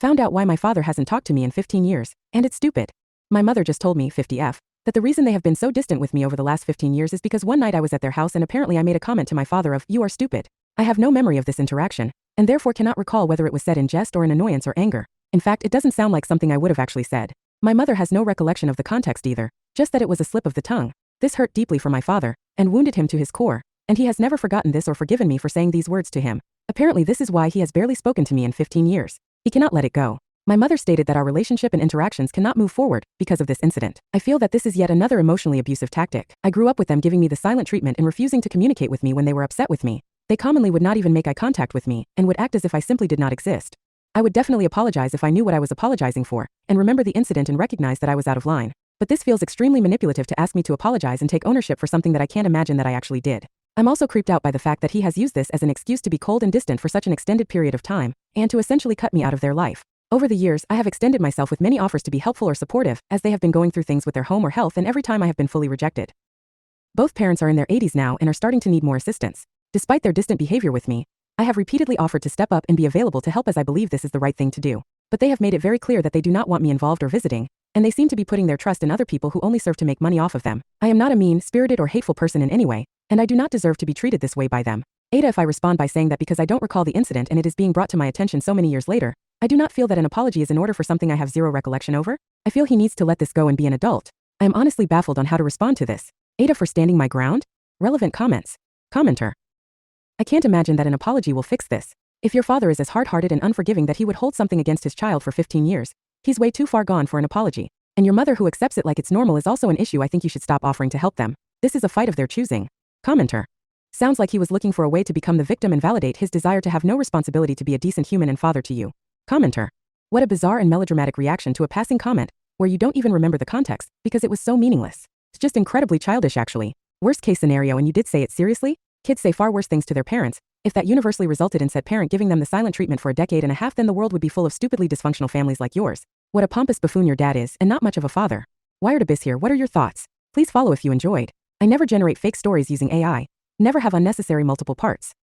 Found out why my father hasn't talked to me in 15 years, and it's stupid. My mother just told me, 50F, that the reason they have been so distant with me over the last 15 years is because one night I was at their house and apparently I made a comment to my father of, "You are stupid." I have no memory of this interaction, and therefore cannot recall whether it was said in jest or in annoyance or anger. In fact, it doesn't sound like something I would have actually said. My mother has no recollection of the context either, just that it was a slip of the tongue. This hurt deeply for my father, and wounded him to his core, and he has never forgotten this or forgiven me for saying these words to him. Apparently this is why he has barely spoken to me in 15 years. He cannot let it go. My mother stated that our relationship and interactions cannot move forward because of this incident. I feel that this is yet another emotionally abusive tactic. I grew up with them giving me the silent treatment and refusing to communicate with me when they were upset with me. They commonly would not even make eye contact with me, and would act as if I simply did not exist. I would definitely apologize if I knew what I was apologizing for, and remember the incident and recognize that I was out of line. But this feels extremely manipulative to ask me to apologize and take ownership for something that I can't imagine that I actually did. I'm also creeped out by the fact that he has used this as an excuse to be cold and distant for such an extended period of time, and to essentially cut me out of their life. Over the years, I have extended myself with many offers to be helpful or supportive, as they have been going through things with their home or health, and every time I have been fully rejected. Both parents are in their 80s now and are starting to need more assistance. Despite their distant behavior with me, I have repeatedly offered to step up and be available to help as I believe this is the right thing to do. But they have made it very clear that they do not want me involved or visiting, and they seem to be putting their trust in other people who only serve to make money off of them. I am not a mean-spirited or hateful person in any way, and I do not deserve to be treated this way by them. AITAH, if I respond by saying that because I don't recall the incident and it is being brought to my attention so many years later, I do not feel that an apology is in order for something I have zero recollection over? I feel he needs to let this go and be an adult. I am honestly baffled on how to respond to this. AITAH for standing my ground? Relevant comments. Commenter. I can't imagine that an apology will fix this. If your father is as hard-hearted and unforgiving that he would hold something against his child for 15 years, he's way too far gone for an apology. And your mother who accepts it like it's normal is also an issue I think you should stop offering to help them. This is a fight of their choosing. Commenter. Sounds like he was looking for a way to become the victim and validate his desire to have no responsibility to be a decent human and father to you. Commenter. What a bizarre and melodramatic reaction to a passing comment, where you don't even remember the context, because it was so meaningless. It's just incredibly childish actually. Worst case scenario, and you did say it seriously? Kids say far worse things to their parents. If that universally resulted in said parent giving them the silent treatment for a decade and a half, then the world would be full of stupidly dysfunctional families like yours. What a pompous buffoon your dad is, and not much of a father. Wired Abyss here, what are your thoughts? Please follow if you enjoyed. I never generate fake stories using AI. Never have unnecessary multiple parts.